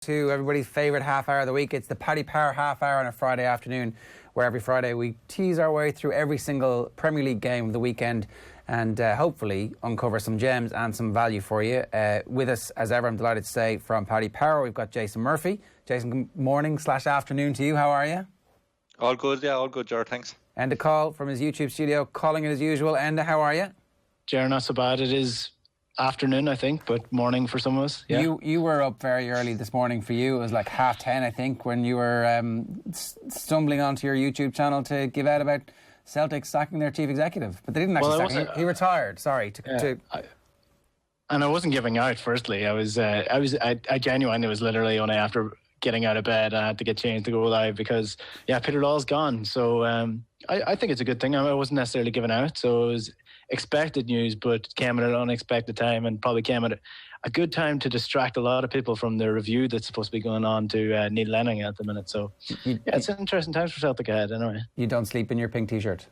To everybody's favourite half hour of the week. It's the Paddy Power half hour on a Friday afternoon, where every Friday we tease our way through every single Premier League game of the weekend and hopefully uncover some gems and some value for you. With us, as ever, I'm delighted to say, from Paddy Power, we've got Jason Murphy. Jason, good morning/afternoon to you. How are you? All good, yeah, all good, Ger, thanks. Enda Coll from his YouTube studio, calling it as usual. Enda, how are you? Ger, not so bad. It is afternoon, I think, but morning for some of us. Yeah. You were up very early this morning. For you, it was like 10:30, I think, when you were stumbling onto your YouTube channel to give out about Celtic sacking their chief executive. But they didn't actually sack him. He retired. Sorry. And I wasn't giving out. Firstly, I genuinely was literally only after getting out of bed. I had to get changed to go live because Peter Law's gone. So I think it's a good thing. I wasn't necessarily giving out, so it was expected news, but came at an unexpected time and probably came at a good time to distract a lot of people from the review that's supposed to be going on to Neil Lennon at the minute. So it's an interesting times for Celtic ahead anyway. You don't sleep in your pink t-shirt?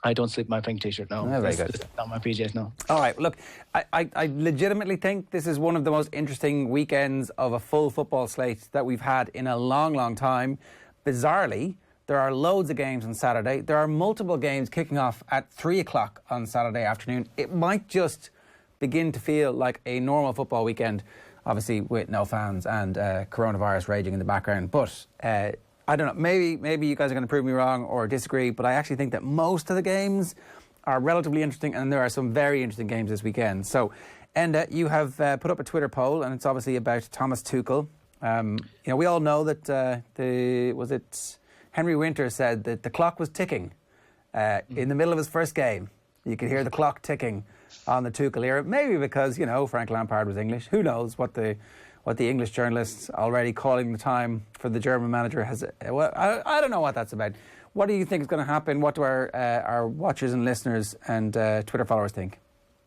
I don't sleep in my pink t-shirt, no. Oh, very good. It's not my PJs, no. All right, look, I legitimately think this is one of the most interesting weekends of a full football slate that we've had in a long, long time. Bizarrely, there are loads of games on Saturday. There are multiple games kicking off at 3 o'clock on Saturday afternoon. It might just begin to feel like a normal football weekend, obviously with no fans and coronavirus raging in the background. But I don't know, maybe you guys are going to prove me wrong or disagree, but I actually think that most of the games are relatively interesting, and there are some very interesting games this weekend. So, Enda, you have put up a Twitter poll, and it's obviously about Thomas Tuchel. We all know that Henry Winter said that the clock was ticking in the middle of his first game. You could hear the clock ticking on the Tuchel era, maybe because, Frank Lampard was English. Who knows what the English journalists already calling the time for the German manager has... Well, I don't know what that's about. What do you think is going to happen? What do our watchers and listeners and Twitter followers think?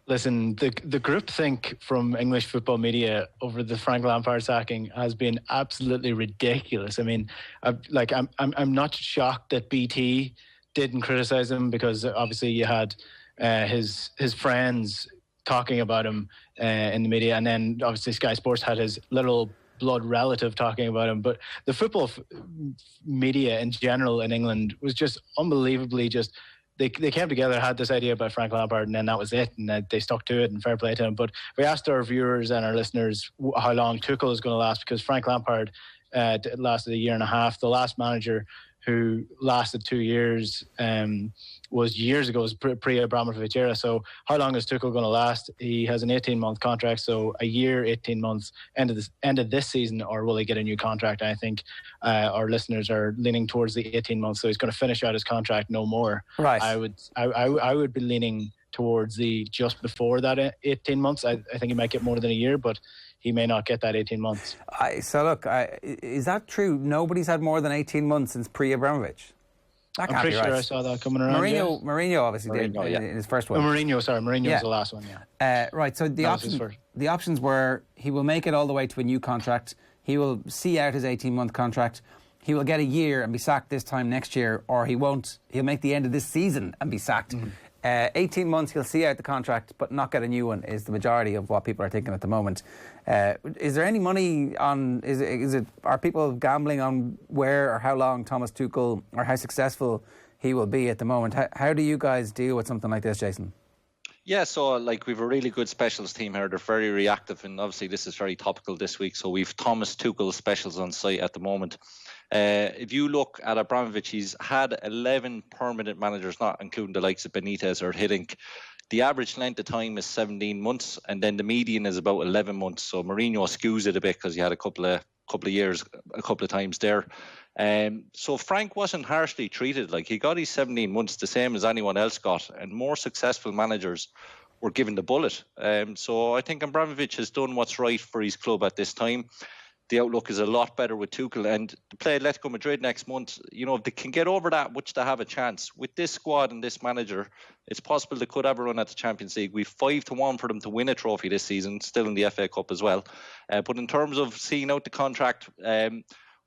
Listen, the groupthink from English football media over the Frank Lampard sacking has been absolutely ridiculous. I mean, I'm not shocked that BT didn't criticise him, because obviously you had his friends talking about him in the media, and then obviously Sky Sports had his little blood relative talking about him. But the football media in general in England was just unbelievably just... They came together, had this idea about Frank Lampard, and then that was it, and they stuck to it, and fair play to him. But we asked our viewers and our listeners how long Tuchel is going to last, because Frank Lampard lasted a year and a half. The last manager who lasted 2 years was years ago, was pre-Abramovich era. So how long is Tuchel going to last? He has an 18-month contract, so a year, 18 months, end of this season, or will he get a new contract? I think our listeners are leaning towards the 18 months, so he's going to finish out his contract no more. Right. I would be leaning towards the just before that 18 months. I think he might get more than a year, but he may not get that 18 months. Is that true? Nobody's had more than 18 months since pre-Abramovich? I'm pretty sure I saw that coming around. Mourinho obviously did in his first one. Mourinho was the last one, right, so the options were he will make it all the way to a new contract, he will see out his 18-month contract, he will get a year and be sacked this time next year, or he won't. He'll make the end of this season and be sacked. 18 months, he'll see out the contract but not get a new one, is the majority of what people are thinking at the moment. Is there any money on... Are people gambling on where or how long Thomas Tuchel, or how successful he will be at the moment? How do you guys deal with something like this, Jason? Yeah, so we've a really good specials team here. They're very reactive, and obviously this is very topical this week. So we've Thomas Tuchel specials on site at the moment. If you look at Abramovich, he's had 11 permanent managers, not including the likes of Benitez or Hiddink. The average length of time is 17 months, and then the median is about 11 months. So Mourinho skews it a bit because he had a couple of years, a couple of times there. So Frank wasn't harshly treated. He got his 17 months, the same as anyone else got, and more successful managers were given the bullet. So I think Abramovich has done what's right for his club at this time. The outlook is a lot better with Tuchel, and to play Atletico Madrid next month, if they can get over that, which they have a chance. With this squad and this manager, it's possible they could have a run at the Champions League. We've 5-1 for them to win a trophy this season, still in the FA Cup as well. But in terms of seeing out the contract,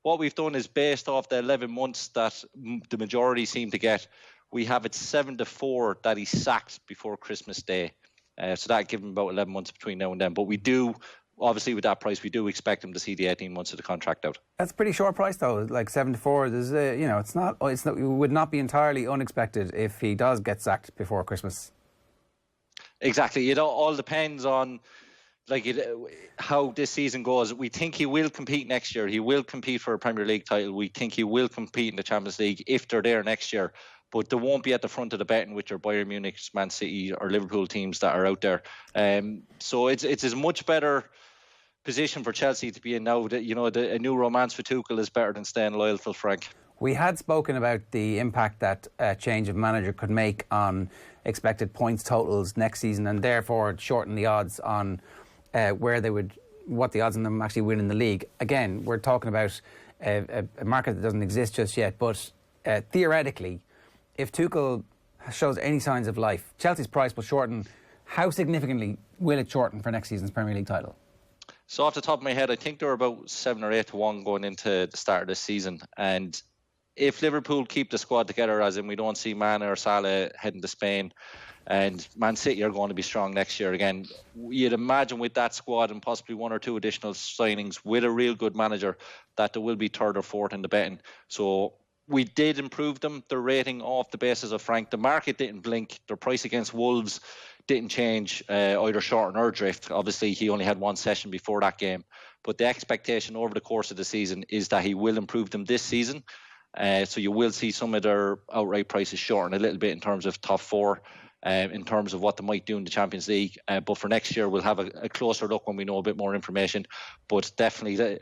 what we've done is based off the 11 months that the majority seem to get, we have it 7-4 that he's sacked before Christmas Day. So that gives him about 11 months between now and then. But we do obviously with that price, we do expect him to see the 18 months of the contract out. That's a pretty short price though, like 7-4. There's it's not. It would not be entirely unexpected if he does get sacked before Christmas. Exactly. It all depends on how this season goes. We think he will compete next year. He will compete for a Premier League title. We think he will compete in the Champions League if they're there next year. But they won't be at the front of the betting with your Bayern Munich, Man City or Liverpool teams that are out there. So it's a much better position for Chelsea to be in now. A new romance for Tuchel is better than staying loyal to Frank. We had spoken about the impact that a change of manager could make on expected points totals next season, and therefore shorten the odds on what the odds on them actually winning the league. Again, we're talking about a market that doesn't exist just yet, but theoretically, if Tuchel shows any signs of life, Chelsea's price will shorten. How significantly will it shorten for next season's Premier League title? So off the top of my head, I think they're about 7 or 8 to 1 going into the start of this season. And if Liverpool keep the squad together, as in we don't see Mane or Salah heading to Spain, and Man City are going to be strong next year again, you'd imagine with that squad and possibly 1 or 2 additional signings with a real good manager that there will be 3rd or 4th in the betting. So we did improve them, their rating off the basis of Frank. The market didn't blink. Their price against Wolves didn't change, either shorten or drift. Obviously, he only had 1 session before that game. But the expectation over the course of the season is that he will improve them this season. So you will see some of their outright prices shorten a little bit in terms of top 4. In terms of what they might do in the Champions League. But for next year, we'll have a closer look when we know a bit more information. But definitely,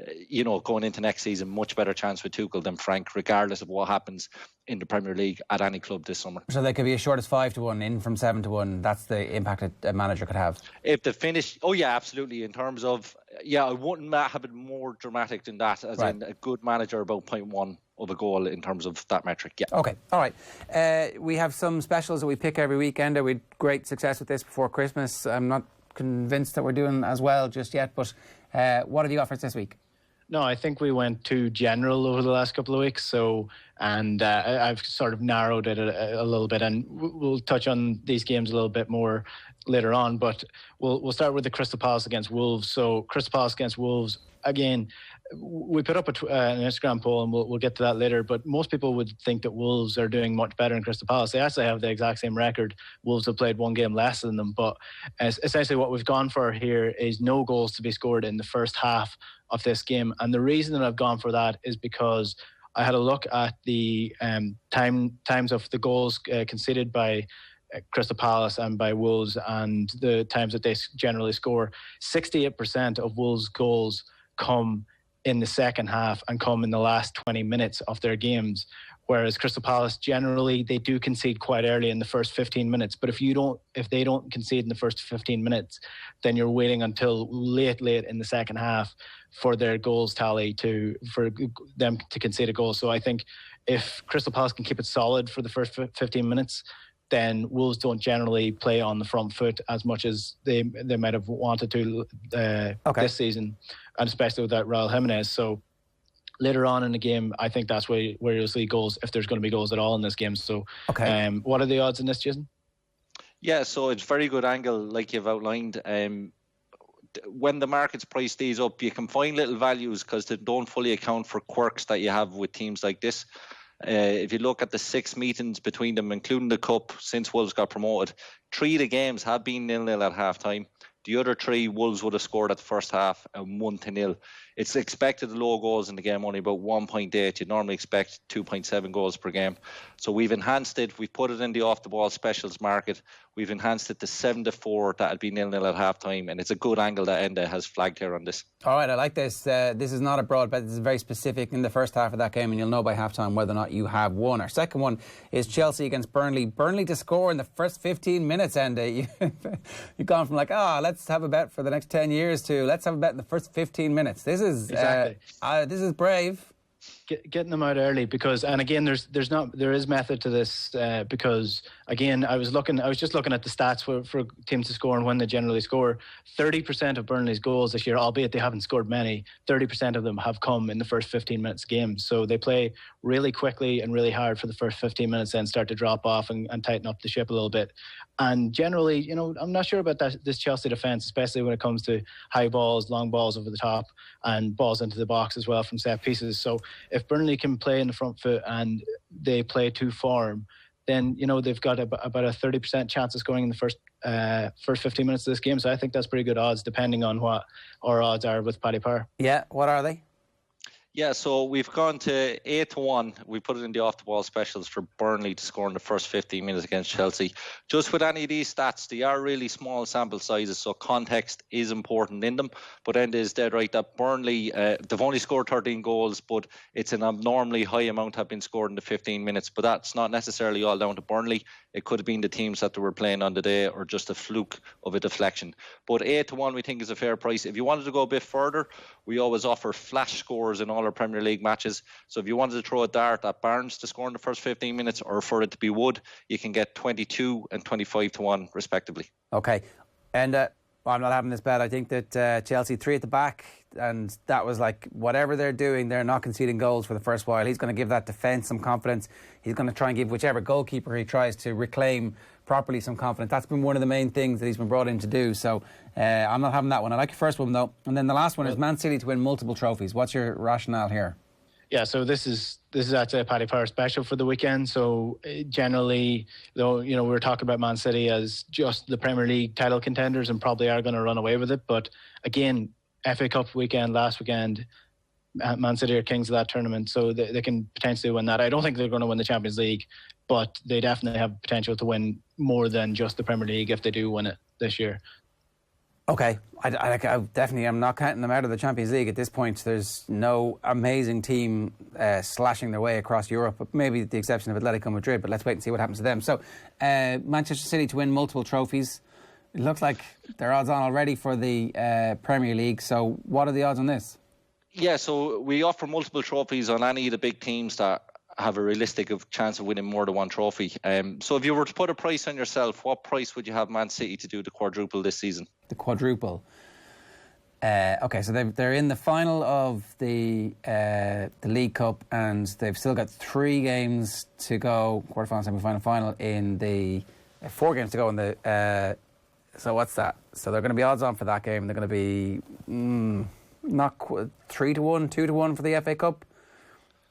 going into next season, much better chance with Tuchel than Frank, regardless of what happens in the Premier League at any club this summer. So they could be as short as 5 to 1, in from 7 to 1. That's the impact that a manager could have. If they finish, oh yeah, absolutely. In terms of, I wouldn't have it more dramatic than that, as in a good manager about 0.1 of a goal in terms of that metric. Yeah. Okay. All right. We have some specials that we pick every weekend. We had great success with this before Christmas. I'm not convinced that we're doing as well just yet, but what have you got for us this week? No, I think we went too general over the last couple of weeks. I've sort of narrowed it a little bit, and we'll touch on these games a little bit more later on. But we'll start with the Crystal Palace against Wolves. So Crystal Palace against Wolves, again, we put up an Instagram poll, and we'll get to that later. But most people would think that Wolves are doing much better than Crystal Palace. They actually have the exact same record. Wolves have played 1 game less than them. But essentially what we've gone for here is no goals to be scored in the first half of this game. And the reason that I've gone for that is because I had a look at the times of the goals conceded by Crystal Palace and by Wolves, and the times that they generally score. 68% of Wolves' goals come in the second half and come in the last 20 minutes of their games, whereas Crystal Palace generally they do concede quite early in the first 15 minutes. But if they don't concede in the first 15 minutes, then you're waiting until late in the second half for their goals tally for them to concede a goal. So I think if Crystal Palace can keep it solid for the first 15 minutes, then Wolves don't generally play on the front foot as much as they might have wanted to this season, and especially without Raul Jimenez. So later on in the game, I think that's where you'll see goals, if there's going to be goals at all in this game. So what are the odds in this, Jason? Yeah, so it's very good angle, like you've outlined. When the market's price these up, you can find little values because they don't fully account for quirks that you have with teams like this. If you look at the 6 meetings between them, including the Cup, since Wolves got promoted, 3 of the games have been 0-0 at half-time. The other 3, Wolves would have scored at the first half and 1-0. It's expected low goals in the game, only about 1.8. You'd normally expect 2.7 goals per game. So we've enhanced it. We've put it in the off-the-ball specials market. We've enhanced it to 7-4. That'll be 0-0 at half-time. And it's a good angle that Enda has flagged here on this. All right, I like this. This is not a broad bet. This is very specific in the first half of that game, and you'll know by half-time whether or not you have won. Our second one is Chelsea against Burnley. Burnley to score in the first 15 minutes, Enda. You've gone from let's have a bet for the next 10 years to let's have a bet in the first 15 minutes. This is exactly. This is brave. Getting them out early because, and again, there is method to this because again, I was just looking at the stats for teams to score and when they generally score. 30% of Burnley's goals this year, albeit they haven't scored many, 30% of them have come in the first 15 minutes of games. So they play really quickly and really hard for the first 15 minutes, then start to drop off and tighten up the ship a little bit. And generally, you know, I'm not sure about this Chelsea defence, especially when it comes to high balls, long balls over the top, and balls into the box as well from set pieces. So if Burnley can play in the front foot and they play to form, then, you know, they've got about a 30% chance of scoring in the first 15 minutes of this game. So I think that's pretty good odds, depending on what our odds are with Paddy Power. Yeah, what are they? Yeah, so we've gone to 8-1. We put it in the off-the-ball specials for Burnley to score in the first 15 minutes against Chelsea. Just with any of these stats, they are really small sample sizes, so context is important in them. But Enda is dead right that Burnley, they've only scored 13 goals, but it's an abnormally high amount have been scored in the 15 minutes. But that's not necessarily all down to Burnley. It could have been the teams that they were playing on the day or just a fluke of a deflection. But 8-1 we think is a fair price. If you wanted to go a bit further, we always offer flash scores in all our Premier League matches. So if you wanted to throw a dart at Barnes to score in the first 15 minutes or for it to be Wood, you can get 22 and 25-1 respectively. Okay. And I'm not having this bet. I think that Chelsea 3 at the back, and that was like whatever they're doing, they're not conceding goals for the first while. He's going to give that defence some confidence. He's going to try and give whichever goalkeeper he tries to reclaim properly some confidence. That's been one of the main things that he's been brought in to do. So I'm not having that one. I like your first one though. And then the last one is Man City to win multiple trophies. What's your rationale here? Yeah, so this is actually a Paddy Power special for the weekend. So generally, though, you know, we were talking about Man City as just the Premier League title contenders and probably are going to run away with it. But again, FA Cup weekend, last weekend, Man City are kings of that tournament, so they can potentially win that. I don't think they're going to win the Champions League, but they definitely have potential to win more than just the Premier League if they do win it this year. Okay, I definitely am not counting them out of the Champions League at this point. There's no amazing team slashing their way across Europe, but maybe the exception of Atletico Madrid, but let's wait and see what happens to them. So, Manchester City to win multiple trophies. It looks like they're odds on already for the Premier League, so what are the odds on this? Yeah, so we offer multiple trophies on any of the big teams that have a realistic chance of winning more than one trophy. So if you were to put a price on yourself, what price would you have Man City to do the quadruple this season? The quadruple. Okay, so they're in the final of the League Cup, and they've still got 3 games to go, quarterfinal, semi-final, final, in the 4 games to go in the... so what's that? So they're going to be odds on for that game. They're going to be 3-1, 2-1 for the FA Cup.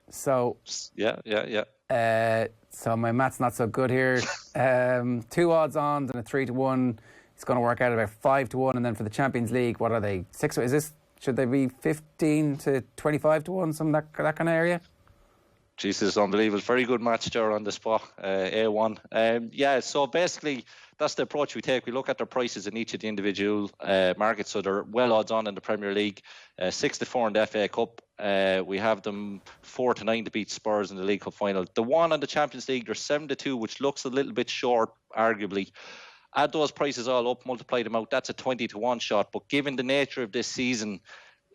So yeah. So my math's not so good here. 2 odds on and a 3-1. It's going to work out about 5-1. And then for the Champions League, what are they? 6? Is this? Should they be 15 to 25-1? Some that kind of area. Jesus, unbelievable. Very good match there on the spot. A1. Yeah. So basically, that's the approach we take. We look at their prices in each of the individual markets. So they're well odds on in the Premier League, 6-4 in the FA Cup. We have them 4-9 to beat Spurs in the League Cup final. The one on the Champions League, they're 7-2, which looks a little bit short, arguably. Add those prices all up, multiply them out. That's a 20-1 shot. But given the nature of this season,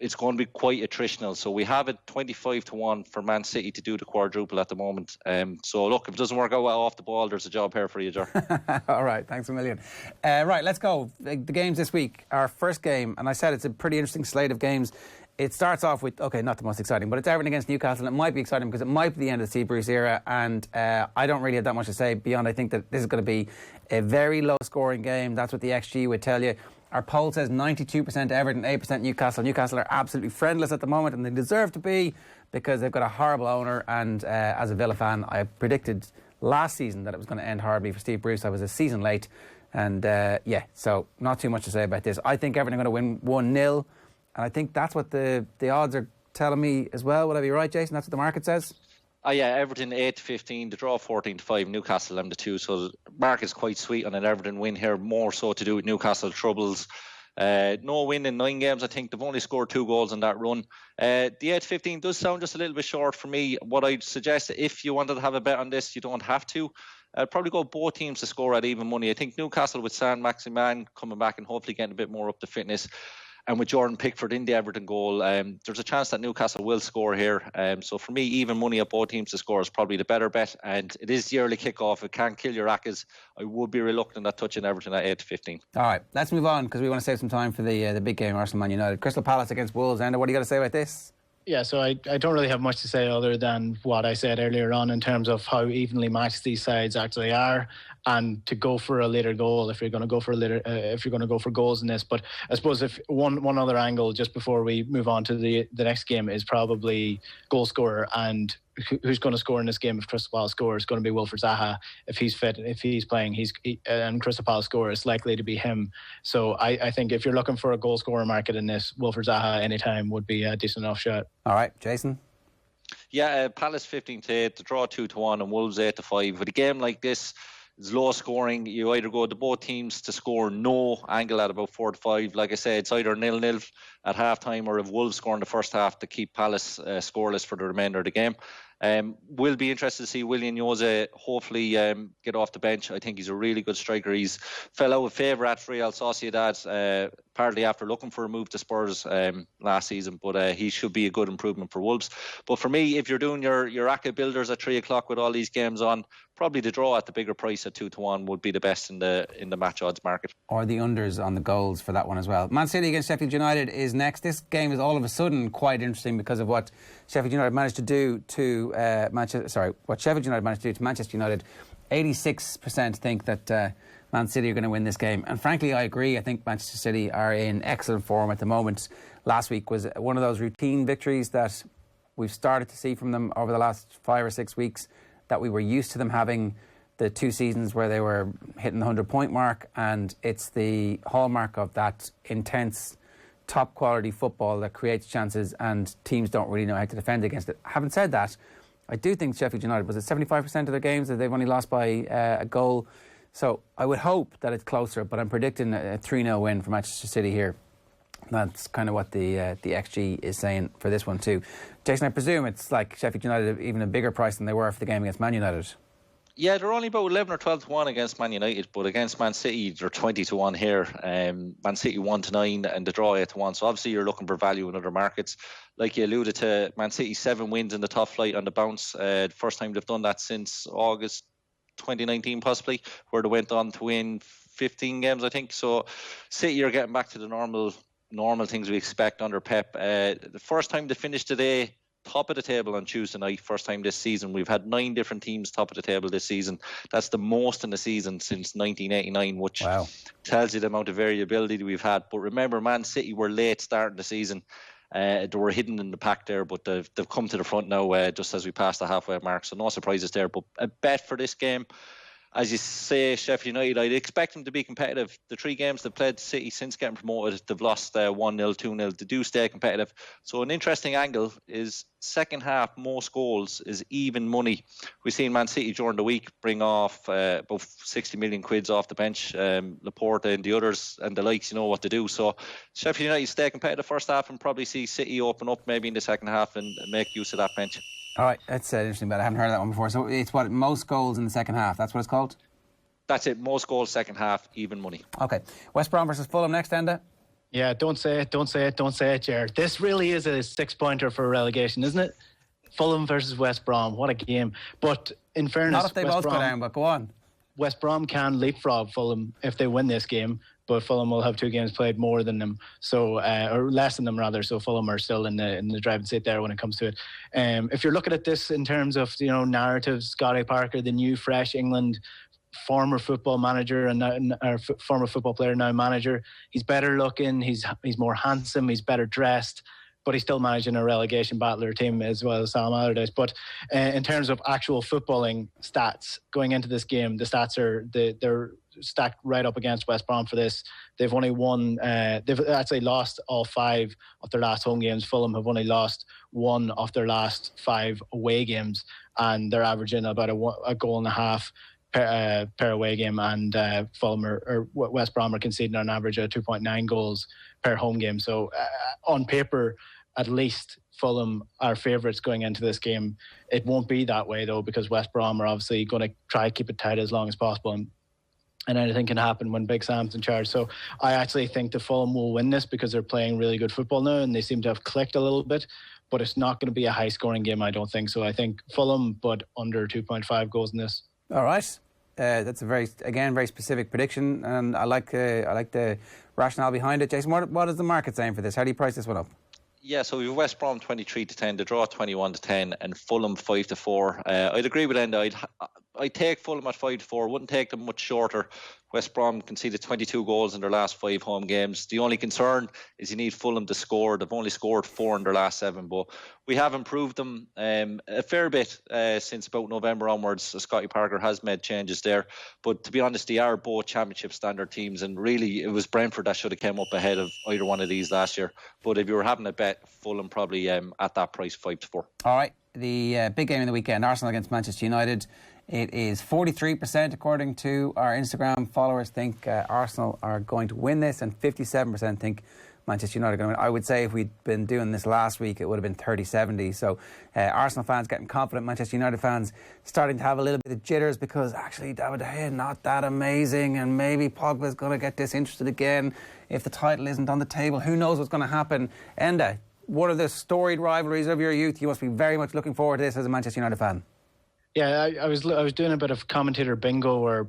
it's going to be quite attritional. So we have it 25-1 for Man City to do the quadruple at the moment. So look, if it doesn't work out well off the ball, there's a job here for you, Ger. All right, thanks a million. Right, let's go. The games this week. Our first game, and I said it's a pretty interesting slate of games. It starts off with, okay, not the most exciting, but it's Everton against Newcastle. And it might be exciting because it might be the end of the Steve Bruce era. And I don't really have that much to say beyond I think that this is going to be a very low-scoring game. That's what the XG would tell you. Our poll says 92% Everton, 8% Newcastle. Newcastle are absolutely friendless at the moment, and they deserve to be because they've got a horrible owner. And as a Villa fan, I predicted last season that it was going to end horribly for Steve Bruce. I was a season late. And so not too much to say about this. I think Everton are going to win 1-0. And I think that's what the odds are telling me as well. Would I be right, Jason? That's what the market says? Yeah, Everton 8-15, the draw 14-5, Newcastle 11-2. So the market's quite sweet on an Everton win here, more so to do with Newcastle troubles. No win in 9 games, I think. They've only scored 2 goals in that run. The 8-15 does sound just a little bit short for me. What I'd suggest, if you wanted to have a bet on this, you don't have to. I'd probably go both teams to score at even money. I think Newcastle with San Maximan coming back and hopefully getting a bit more up to fitness. And with Jordan Pickford in the Everton goal, there's a chance that Newcastle will score here. So for me, even money at both teams to score is probably the better bet. And it is the early kickoff. It can kill your rackets. I would be reluctant at touching Everton at 8-15. All right, let's move on because we want to save some time for the big game, Arsenal Man United. Crystal Palace against Wolves. Enda, what do you got to say about this? Yeah, so I don't really have much to say other than what I said earlier on in terms of how evenly matched these sides actually are, and to go for a later goal if you're going to go for goals in this. But I suppose if one other angle just before we move on to the next game is probably goal scorer, and who's going to score in this game if Crystal Palace scores. It's going to be Wilfred Zaha. If he's fit, if he's playing, and Crystal Palace score, it's likely to be him. So I think if you're looking for a goal scorer market in this, Wilfred Zaha anytime would be a decent enough shot. All right, Jason? Yeah, Palace 15-8, the draw 2-1 and Wolves 8-5. With a game like this, it's low scoring. You either go to both teams to score no angle at about 4-5. Like I said, it's either 0-0 at half time, or if Wolves score in the first half to keep Palace scoreless for the remainder of the game. We'll be interested to see Willian Jose hopefully get off the bench. I think he's a really good striker. He's fell out of favour at Real Sociedad, partly after looking for a move to Spurs last season, but he should be a good improvement for Wolves. But for me, if you're doing your racket builders at 3 o'clock with all these games on, probably the draw at the bigger price at 2-1 would be the best in the match odds market. Or the unders on the goals for that one as well. Man City against Sheffield United is next. This game is all of a sudden quite interesting because of what Sheffield United managed to do to what Sheffield United managed to do to Manchester United. 86% think that Man City are going to win this game, and frankly I agree. I think Manchester City are in excellent form at the moment. Last week was one of those routine victories that we've started to see from them over the last 5 or 6 weeks, that we were used to them having the 2 seasons where they were hitting the 100-point mark, and it's the hallmark of that intense top quality football that creates chances and teams don't really know how to defend against it. Having said that, I do think Sheffield United, was it 75% of their games that they've only lost by a goal? So I would hope that it's closer, but I'm predicting a 3-0 win for Manchester City here. That's kind of what the XG is saying for this one too. Jason, I presume it's like Sheffield United even a bigger price than they were for the game against Man United. Yeah, they're only about 11 or 12-1 against Man United, but against Man City, they're 20-1 here. Man City 1-9 and the draw 8-1. So obviously you're looking for value in other markets. Like you alluded to, Man City 7 wins in the top flight on the bounce. First time they've done that since August 2019 possibly, where they went on to win 15 games, I think. So City are getting back to the normal things we expect under Pep. The first time they finished today, top of the table on Tuesday night, first time this season. We've had 9 different teams top of the table this season. That's the most in the season since 1989, which tells you the amount of variability we've had. But remember, Man City were late starting the season. They were hidden in the pack there, but they've come to the front now just as we pass the halfway mark. So no surprises there. But a bet for this game, as you say, Sheffield United, I'd expect them to be competitive. The 3 games they've played City since getting promoted, they've lost 1-0, 2-0. They do stay competitive. So an interesting angle is second half, most goals is even money. We've seen Man City during the week bring off about 60 million quids off the bench. Laporta and the others and the likes, you know what to do. So Sheffield United stay competitive first half and probably see City open up maybe in the second half and make use of that bench. All right, that's interesting, but I haven't heard of that one before. So it's what, most goals in the second half? That's what it's called? That's it, most goals second half, even money. Okay. West Brom versus Fulham next, Enda? Yeah, don't say it, Jared. This really is a 6-pointer for relegation, isn't it? Fulham versus West Brom, what a game. But in fairness, not if they both go down, but go on. West Brom can leapfrog Fulham if they win this game, but Fulham will have 2 games played more than them, so or less than them rather. So Fulham are still in the driving seat there when it comes to it. If you're looking at this in terms of narratives, Scotty Parker, the new fresh England former football manager and former football player, now manager, he's better looking, he's more handsome, he's better dressed, but he's still managing a relegation battler team as well as Sam Allardyce. But in terms of actual footballing stats going into this game, the stats are they're stacked right up against West Brom for this. They've only won, they've actually lost all 5 of their last home games. Fulham have only lost 1 of their last 5 away games, and they're averaging about a goal and a half per away game, and Fulham or West Brom are conceding on average 2.9 goals per home game. So on paper, at least Fulham are favourites going into this game. It won't be that way though, because West Brom are obviously going to try to keep it tight as long as possible. And and anything can happen when Big Sam's in charge. So I actually think the Fulham will win this because they're playing really good football now and they seem to have clicked a little bit. But it's not going to be a high-scoring game, I don't think. So I think Fulham, but under 2.5 goals in this. All right. That's a very specific prediction, and I like the rationale behind it. Jason, what is the market saying for this? How do you price this one up? Yeah, so we have West Brom 23-10, the draw 21-10, and Fulham 5-4. I'd agree with Enda. I'd take Fulham at 5-4. Wouldn't take them much shorter. West Brom conceded 22 goals in their last 5 home games. The only concern is you need Fulham to score. They've only scored 4 in their last 7, but we have improved them a fair bit since about November onwards. Scotty Parker has made changes there, but to be honest, they are both championship standard teams, and really it was Brentford that should have come up ahead of either one of these last year. But if you were having a bet, Fulham probably at that price 5-4. All right, the big game of the weekend, Arsenal against Manchester United. It is 43% according to our Instagram followers think Arsenal are going to win this, and 57% think Manchester United are going to win. I would say if we'd been doing this last week, it would have been 30-70. So Arsenal fans getting confident, Manchester United fans starting to have a little bit of jitters because actually David De Gea not that amazing, and maybe Pogba's going to get disinterested again if the title isn't on the table. Who knows what's going to happen? Enda, one of the storied rivalries of your youth, you must be very much looking forward to this as a Manchester United fan. Yeah, I was doing a bit of commentator bingo or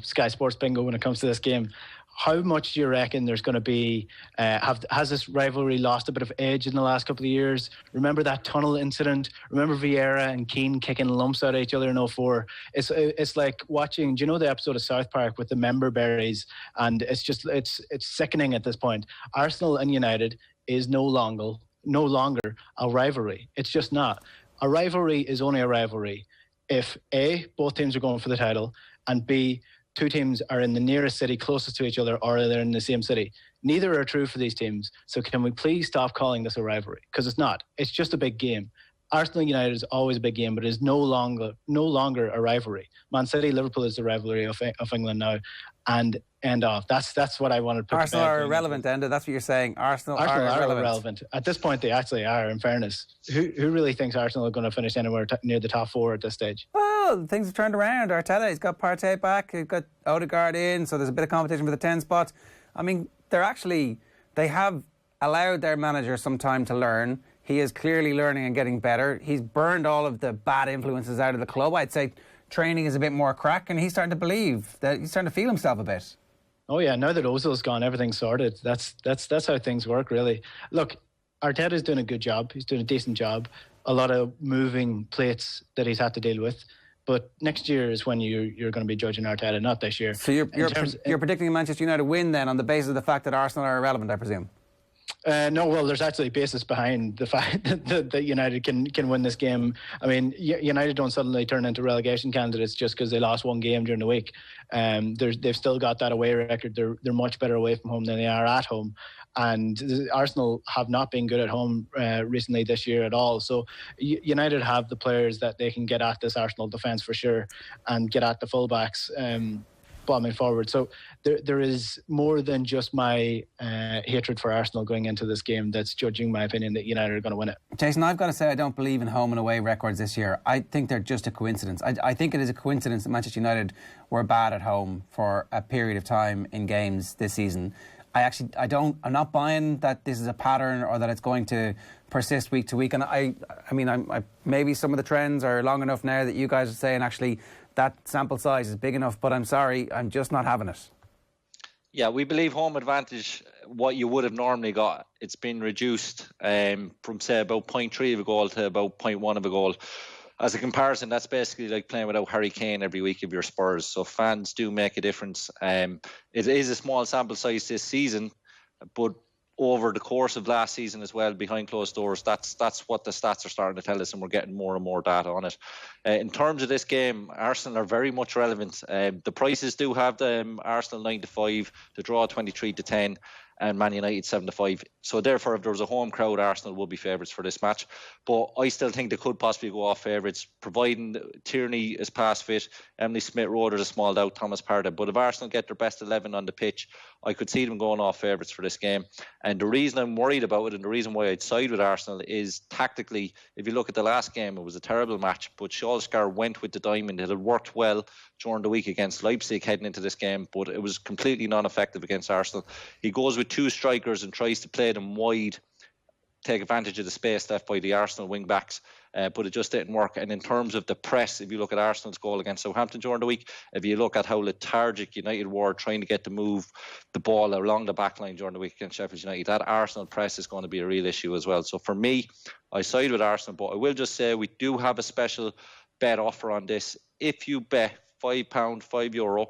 Sky Sports bingo when it comes to this game. How much do you reckon there's going to be? Has this rivalry lost a bit of edge in the last couple of years? Remember that tunnel incident? Remember Vieira and Keane kicking lumps out of each other in 2004? It's like watching. Do you know the episode of South Park with the member berries? And it's sickening at this point. Arsenal and United is no longer a rivalry. It's just not. A rivalry is only a rivalry if A, both teams are going for the title, and B, two teams are in the nearest city closest to each other, or they're in the same city. Neither are true for these teams. So can we please stop calling this a rivalry? Because it's not. It's just a big game. Arsenal United is always a big game, but it is no longer a rivalry. Man City, Liverpool is the rivalry of England now, and end off. That's what I wanted to put. Arsenal are irrelevant, Enda. That's what you're saying. Arsenal are irrelevant. At this point, they actually are. In fairness, who really thinks Arsenal are going to finish anywhere near the top 4 at this stage? Well, things have turned around. Arteta, he's got Partey back. He's got Odegaard in, so there's a bit of competition for the 10 spots. I mean, they have allowed their manager some time to learn. He is clearly learning and getting better. He's burned all of the bad influences out of the club. I'd say training is a bit more crack, and he's starting to believe that he's starting to feel himself a bit. Oh yeah, now that Ozil's gone, everything's sorted. That's how things work, really. Look, Arteta's doing a good job. He's doing a decent job. A lot of moving plates that he's had to deal with. But next year is when you're going to be judging Arteta, not this year. So you're predicting a Manchester United win then on the basis of the fact that Arsenal are irrelevant, I presume? No, well, there's actually basis behind the fact that United can win this game. I mean, United don't suddenly turn into relegation candidates just because they lost one game during the week. They've still got that away record. They're much better away from home than they are at home. And Arsenal have not been good at home recently this year at all. So United have the players that they can get at this Arsenal defence for sure and get at the fullbacks bombing forward. So there is more than just my hatred for Arsenal going into this game that's judging my opinion that United are going to win it. Jason, I've got to say I don't believe in home and away records this year. I think they're just a coincidence. I think it is a coincidence that Manchester United were bad at home for a period of time in games this season. I'm not buying that this is a pattern or that it's going to persist week to week. And I mean, maybe some of the trends are long enough now that you guys are saying actually that sample size is big enough, but I'm sorry, I'm just not having it. Yeah, we believe home advantage, what you would have normally got, it's been reduced from, say, about 0.3 of a goal to about 0.1 of a goal. As a comparison, that's basically like playing without Harry Kane every week of your Spurs. So fans do make a difference. It is a small sample size this season, but over the course of last season as well, behind closed doors, that's what the stats are starting to tell us, and we're getting more and more data on it. In terms of this game, Arsenal are very much relevant. The prices do have them Arsenal 9-5, the draw 23-10, and Man United 7-5. So therefore, if there was a home crowd, Arsenal would be favourites for this match. But I still think they could possibly go off favourites, providing Tierney is past fit, Emily Smith-Rowe, there's a small doubt, Thomas Partey. But if Arsenal get their best 11 on the pitch, I could see them going off favourites for this game. And the reason I'm worried about it, and the reason why I'd side with Arsenal, is tactically, if you look at the last game, it was a terrible match, but Solskjaer went with the diamond. It had worked well during the week against Leipzig heading into this game, but it was completely non-effective against Arsenal. He goes with two strikers and tries to play them wide, take advantage of the space left by the Arsenal wing-backs, but it just didn't work. And in terms of the press, if you look at Arsenal's goal against Southampton during the week, if you look at how lethargic United were trying to get to move the ball along the back line during the week against Sheffield United, that Arsenal press is going to be a real issue as well. So for me, I side with Arsenal, but I will just say we do have a special bet offer on this. If you bet £5, €5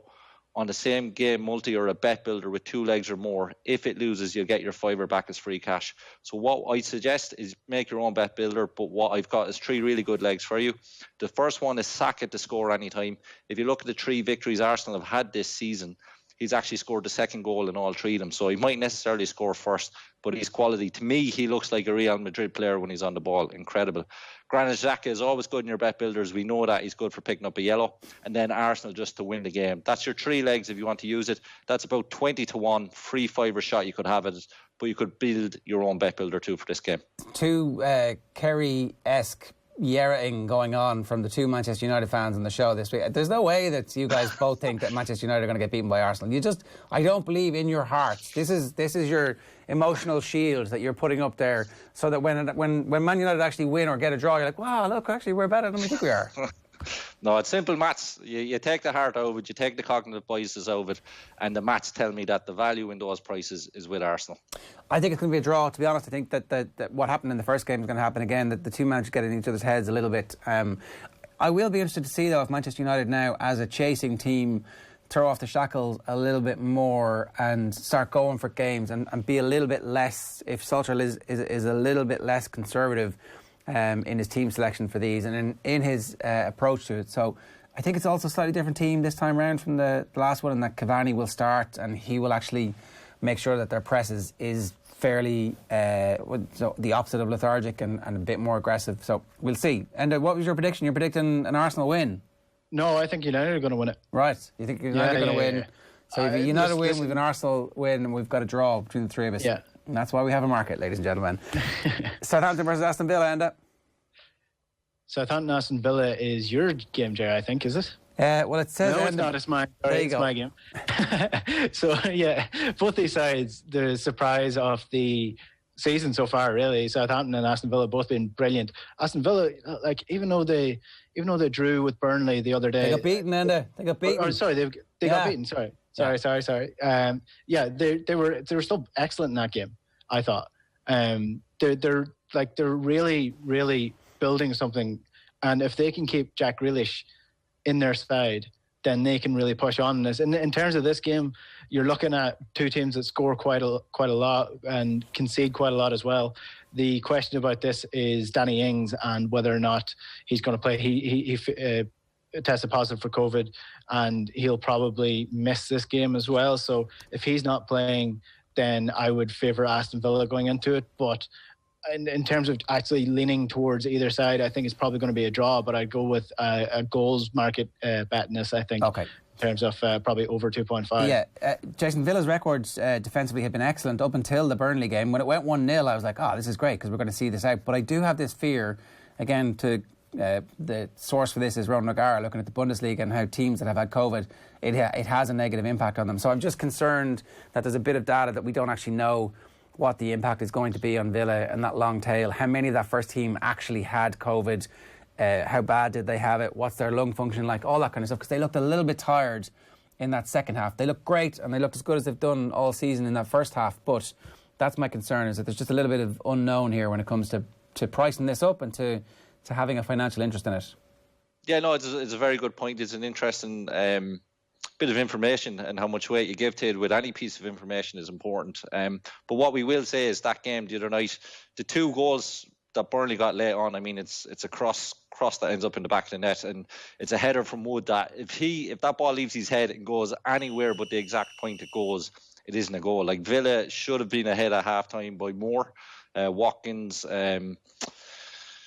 on the same game multi or a bet builder with 2 legs or more, if it loses, you'll get your £5 back as free cash. So what I suggest is make your own bet builder, but what I've got is 3 really good legs for you. The first one is Saka to score anytime. If you look at the 3 victories Arsenal have had this season, he's actually scored the second goal in all 3 of them. So he might necessarily score first, but he's quality. To me, he looks like a Real Madrid player when he's on the ball. Incredible. Granit Xhaka is always good in your bet builders. We know that he's good for picking up a yellow. And then Arsenal just to win the game. That's your 3 legs if you want to use it. That's about 20-1, free £5 shot you could have it. But you could build your own bet builder too for this game. 2 Kerry-esque yelling going on from the 2 Manchester United fans on the show this week. There's no way that you guys both think that Manchester United are going to get beaten by Arsenal. I don't believe in your hearts. This is your emotional shield that you're putting up there, so that when Man United actually win or get a draw, you're like, wow, look, actually we're better than we think we are. No, it's simple maths. You take the heart out of it, you take the cognitive biases out of it, and the maths tell me that the value in those prices is with Arsenal. I think it's going to be a draw, to be honest. I think that what happened in the first game is going to happen again, that the 2 managers get in each other's heads a little bit. I will be interested to see, though, if Manchester United now, as a chasing team, throw off the shackles a little bit more and start going for games and be a little bit less, if Solskjaer is a little bit less conservative in his team selection for these and in his approach to it. So I think it's also a slightly different team this time round from the last one, and that Cavani will start and he will actually make sure that their press is fairly so the opposite of lethargic and a bit more aggressive. So we'll see. And what was your prediction? You're predicting an Arsenal win? No, I think United are going to win it. Right. You think United are going to win? Yeah. So if United win, we've an Arsenal win, and we've got a draw between the 3 of us. Yeah. And that's why we have a market, ladies and gentlemen. Southampton versus Aston Villa, Enda. Southampton Aston Villa is your game, Jerry, I think, is it? Well, it says... No, it's not. It's mine. Sorry, it's my game. So, yeah, both these sides, the surprise of the season so far, really. Southampton and Aston Villa both been brilliant. Aston Villa, like, even though they drew with Burnley the other day... They got beaten, Enda. They got beaten. Sorry, they got beaten, sorry. Sorry. They were still excellent in that game, I thought. They're really, really building something, and if they can keep Jack Grealish in their side, then they can really push on this. In terms of this game, you're looking at 2 teams that score quite a lot and concede quite a lot as well. The question about this is Danny Ings and whether or not he's going to play. He tested positive for COVID, and he'll probably miss this game as well. So if he's not playing, then I would favour Aston Villa going into it. But in terms of actually leaning towards either side, I think it's probably going to be a draw, but I'd go with a goals market bet in this, I think. Okay. In terms of probably over 2.5. Yeah, Jason, Villa's records defensively have been excellent up until the Burnley game. When it went 1-0, I was like, this is great because we're going to see this out. But I do have this fear, again, the source for this is Ronan O'Gara looking at the Bundesliga and how teams that have had COVID, it has a negative impact on them. So I'm just concerned that there's a bit of data that we don't actually know what the impact is going to be on Villa and that long tail. How many of that first team actually had COVID? How bad did they have it? What's their lung function like? All that kind of stuff, because they looked a little bit tired in that second half. They looked great and they looked as good as they've done all season in that first half, but that's my concern, is that there's just a little bit of unknown here when it comes to pricing this up and to having a financial interest in it. Yeah, no, it's a very good point. It's an interesting bit of information, and how much weight you give to it with any piece of information is important. But what we will say is that game the other night, the 2 goals that Burnley got late on, I mean, it's a cross that ends up in the back of the net, and it's a header from Wood that if that ball leaves his head and goes anywhere but the exact point it goes, it isn't a goal. Like Villa should have been ahead at half-time by more. Watkins,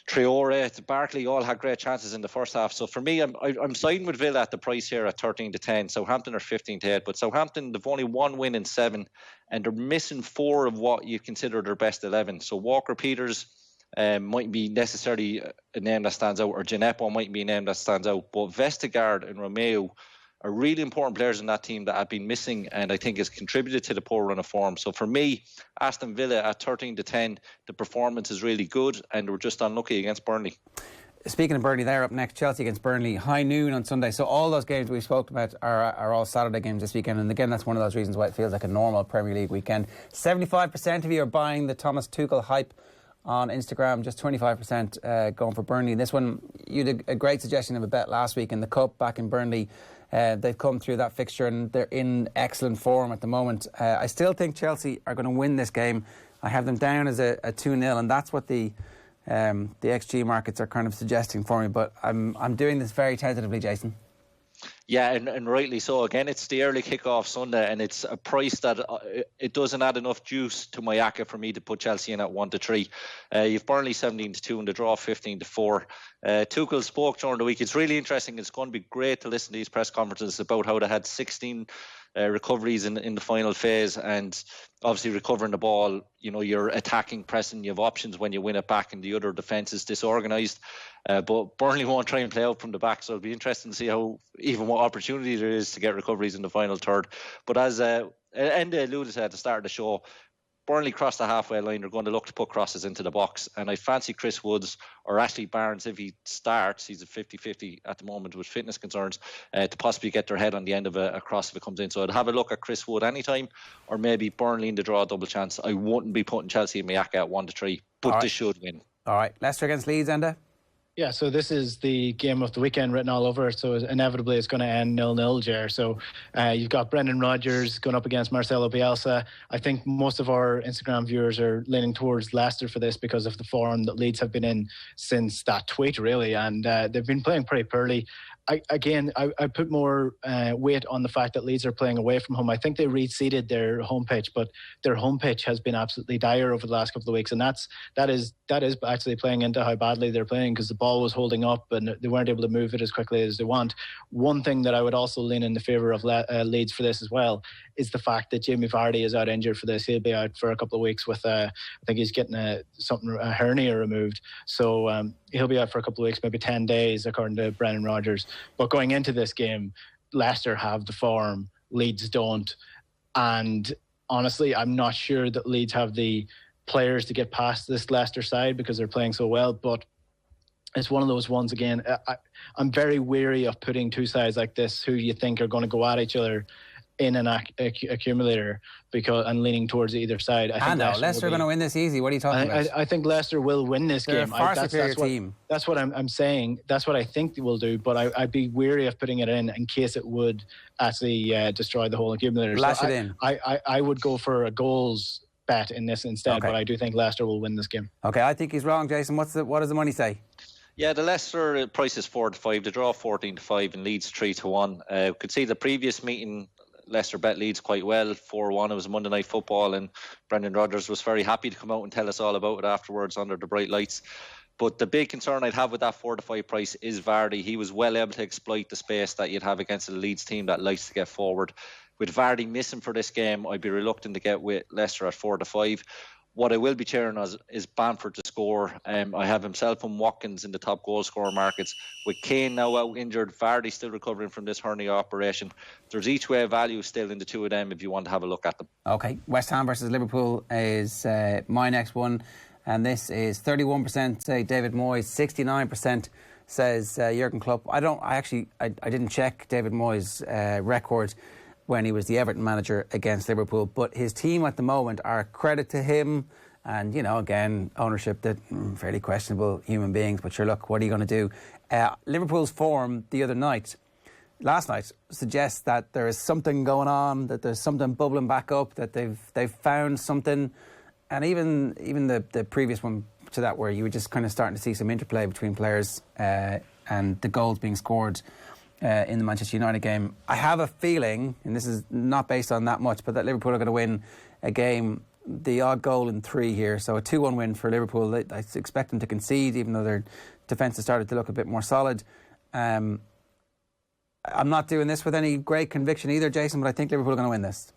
Traore, Barkley all had great chances in the first half. So for me, I'm siding with Villa at the price here at 13-10. Southampton are 15-8, but Southampton, they've only one win in 7, and they're missing 4 of what you consider their best 11. So Walker-Peters mightn't be necessarily a name that stands out, or Gineppo mightn't be a name that stands out, but Vestergaard and Romeo are really important players in that team that have been missing, and I think has contributed to the poor run of form. So for me, Aston Villa at 13-10, the performance is really good, and we're just unlucky against Burnley. Speaking of Burnley, they're up next. Chelsea against Burnley, high noon on Sunday. So all those games we spoke about are all Saturday games this weekend. And again, that's one of those reasons why it feels like a normal Premier League weekend. 75% of you are buying the Thomas Tuchel hype on Instagram, just 25% going for Burnley. This one, you had a great suggestion of a bet last week in the Cup back in Burnley. They've come through that fixture and they're in excellent form at the moment. I still think Chelsea are going to win this game. I have them down as a 2-0, and that's what the XG markets are kind of suggesting for me. But I'm doing this very tentatively, Jason. Yeah, and rightly so. Again, it's the early kick-off Sunday, and it's a price that it doesn't add enough juice to my acca for me to put Chelsea in at 1-3. You've Burnley 17-2 and the draw 15-4. Tuchel spoke during the week. It's really interesting. It's going to be great to listen to these press conferences about how they had 16 recoveries in the final phase, and obviously recovering the ball, you know, you're attacking, pressing, you have options when you win it back, and the other defence is disorganised. But Burnley won't try and play out from the back, so it'll be interesting to see how even what opportunity there is to get recoveries in the final third. But as Enda alluded to at the start of the show, Burnley cross the halfway line. They're going to look to put crosses into the box, and I fancy Chris Woods or Ashley Barnes, if he starts, he's a 50-50 at the moment with fitness concerns, to possibly get their head on the end of a cross if it comes in. So I'd have a look at Chris Wood anytime, or maybe Burnley in the draw double chance. I wouldn't be putting Chelsea in Miyaka at 1-3, but they should win. All right, Leicester against Leeds, Enda? Yeah, so this is the game of the weekend written all over it, so inevitably it's going to end 0-0, Ger. So you've got Brendan Rodgers going up against Marcelo Bielsa. I think most of our Instagram viewers are leaning towards Leicester for this because of the form that Leeds have been in since that tweet, really, and they've been playing pretty poorly. I put more weight on the fact that Leeds are playing away from home. I think they reseeded their home pitch, but their home pitch has been absolutely dire over the last couple of weeks, and that is actually playing into how badly they're playing, because the ball was holding up and they weren't able to move it as quickly as they want. One thing that I would also lean in the favour of Leeds for this as well is the fact that Jamie Vardy is out injured for this. He'll be out for a couple of weeks with I think he's getting a hernia removed, so he'll be out for a couple of weeks, maybe 10 days according to Brendan Rodgers. But going into this game, Leicester have the form, Leeds don't, and honestly I'm not sure that Leeds have the players to get past this Leicester side because they're playing so well. But it's one of those ones, again, I'm very weary of putting two sides like this who you think are going to go at each other in an accumulator and leaning towards either side. I think Leicester are going to win this easy. What are you talking about? I think Leicester will win this game. They're a far superior team. That's what I'm saying. That's what I think they will do, but I'd be weary of putting it in case it would actually destroy the whole accumulator. Lash it in. I would go for a goals bet in this instead, okay. But I do think Leicester will win this game. Okay, I think he's wrong, Jason. What does the money say? Yeah, the Leicester price is 4-5. The draw 14-5 and Leeds 3-1. Could see the previous meeting, Leicester bet Leeds quite well, 4-1. It was Monday Night Football, and Brendan Rodgers was very happy to come out and tell us all about it afterwards under the bright lights. But the big concern I'd have with that 4-5 price is Vardy. He was well able to exploit the space that you'd have against a Leeds team that likes to get forward. With Vardy missing for this game, I'd be reluctant to get with Leicester at 4-5. What I will be cheering is Bamford to score. I have himself and Watkins in the top goal scorer markets. With Kane now out injured, Vardy still recovering from this hernia operation. There's each way value still in the two of them if you want to have a look at them. Okay, West Ham versus Liverpool is my next one. And this is 31% say David Moyes, 69% says Jurgen Klopp. I didn't check David Moyes' record when he was the Everton manager against Liverpool, but his team at the moment are a credit to him, and again, ownership that fairly questionable human beings, but sure, look, what are you going to do? Liverpool's form last night suggests that there is something going on, that there's something bubbling back up, that they've found something, and even the previous one to that, where you were just kind of starting to see some interplay between players and the goals being scored in the Manchester United game. I have a feeling, and this is not based on that much, but that Liverpool are going to win a game, the odd goal in 3 here. So a 2-1 win for Liverpool. I expect them to concede, even though their defence has started to look a bit more solid. I'm not doing this with any great conviction either, Jason, but I think Liverpool are going to win this.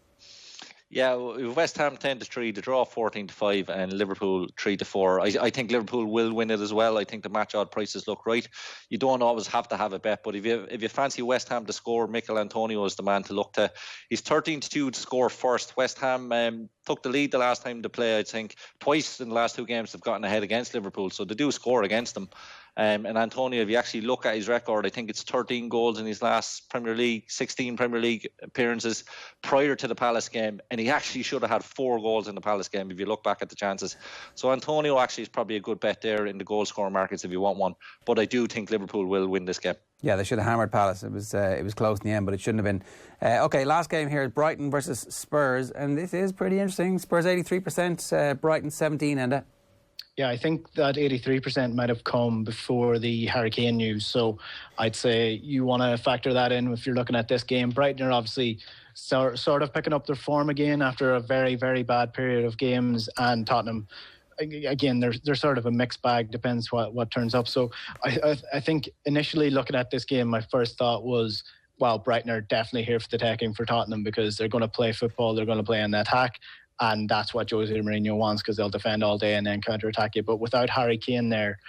Yeah, West Ham 10-3, the draw 14-5, and Liverpool 3-4. I think Liverpool will win it as well. I think the match odd prices look right. You don't always have to have a bet, but if you fancy West Ham to score, Mikel Antonio is the man to look to. He's 13-2 to score first. West Ham took the lead the last time they play. I think twice in the last 2 games they've gotten ahead against Liverpool, so they do score against them. And Antonio, if you actually look at his record, I think it's 13 goals in his last Premier League, 16 Premier League appearances prior to the Palace game. And he actually should have had 4 goals in the Palace game if you look back at the chances. So Antonio actually is probably a good bet there in the goal scoring markets if you want one. But I do think Liverpool will win this game. Yeah, they should have hammered Palace. It was close in the end, but it shouldn't have been. OK, last game here is Brighton versus Spurs. And this is pretty interesting. Spurs 83%, Brighton 17, Enda. Yeah, I think that 83% might have come before the Harry Kane news. So I'd say you want to factor that in if you're looking at this game. Brighton are obviously sort of picking up their form again after a very, very bad period of games. And Tottenham, again, they're sort of a mixed bag, depends what turns up. So I think initially looking at this game, my first thought was, well, Brighton are definitely here for the taking for Tottenham because they're going to play football, they're going to play in the attack. And that's what Jose Mourinho wants because they'll defend all day and then counter-attack you. But without Harry Kane there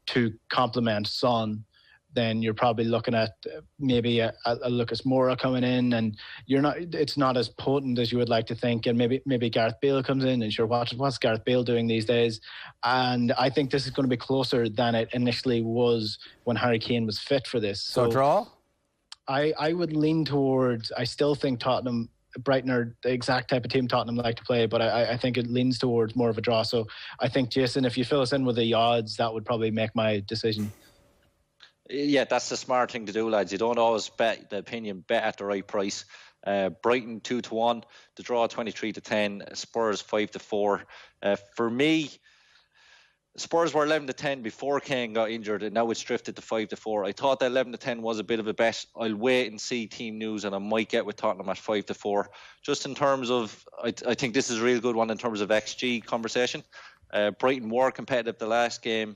to complement Son, then you're probably looking at maybe a Lucas Moura coming in, and it's not as potent as you would like to think. And maybe Gareth Bale comes in, and sure, what's Gareth Bale doing these days? And I think this is going to be closer than it initially was when Harry Kane was fit for this. So draw? I would lean towards, I still think Brighton are the exact type of team Tottenham like to play, but I think it leans towards more of a draw. So I think, Jason, if you fill us in with the odds, that would probably make my decision. Yeah, that's the smart thing to do, lads. You don't always bet at the right price. Brighton 2-1, the draw 23-10, Spurs 5-4. For me, Spurs were 11-10 before Kane got injured, and now it's drifted to 5-4. I thought that 11-10 was a bit of a bet. I'll wait and see team news, and I might get with Tottenham at 5-4. Just in terms of, I think this is a real good one in terms of XG conversation. Brighton were competitive the last game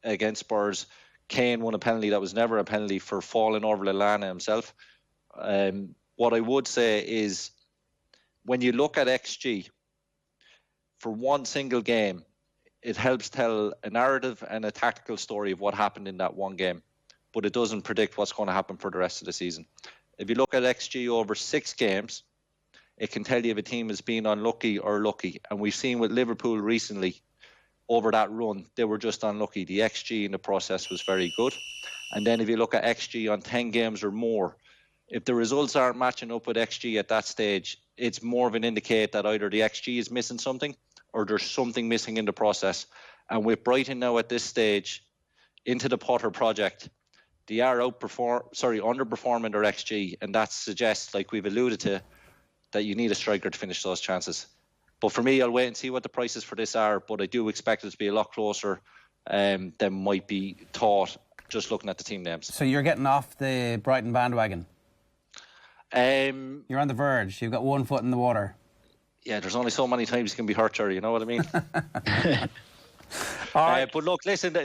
against Spurs. Kane won a penalty that was never a penalty for falling over Lallana himself. What I would say is, when you look at XG for one single game, it helps tell a narrative and a tactical story of what happened in that one game, but it doesn't predict what's going to happen for the rest of the season. If you look at XG over 6 games, it can tell you if a team has been unlucky or lucky. And we've seen with Liverpool recently, over that run, they were just unlucky. The XG in the process was very good. And then if you look at XG on 10 games or more, if the results aren't matching up with XG at that stage, it's more of an indicator that either the XG is missing something or there's something missing in the process. And with Brighton now at this stage, into the Potter project, they are underperforming their XG, and that suggests, like we've alluded to, that you need a striker to finish those chances. But for me, I'll wait and see what the prices for this are, but I do expect it to be a lot closer than might be thought just looking at the team names. So you're getting off the Brighton bandwagon? You're on the verge. You've got one foot in the water. Yeah, there's only so many times you can be hurt, you know what I mean? All right. But look, listen,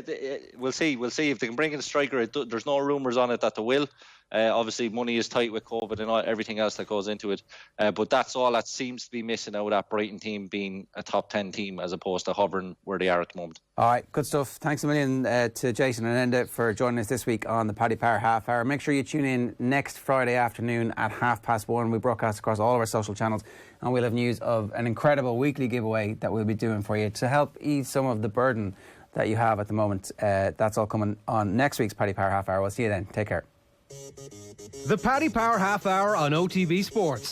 we'll see if they can bring in a striker. There's no rumours on it that they will. Obviously, money is tight with COVID and everything else that goes into it. But that's all that seems to be missing out, that Brighton team being a top 10 team as opposed to hovering where they are at the moment. All right, good stuff. Thanks a million to Jason and Enda for joining us this week on the Paddy Power Half Hour. Make sure you tune in next Friday afternoon at 1:30. We broadcast across all of our social channels, and we'll have news of an incredible weekly giveaway that we'll be doing for you to help ease some of the burden that you have at the moment. That's all coming on next week's Paddy Power Half Hour. We'll see you then. Take care. The Paddy Power Half Hour on OTB Sports.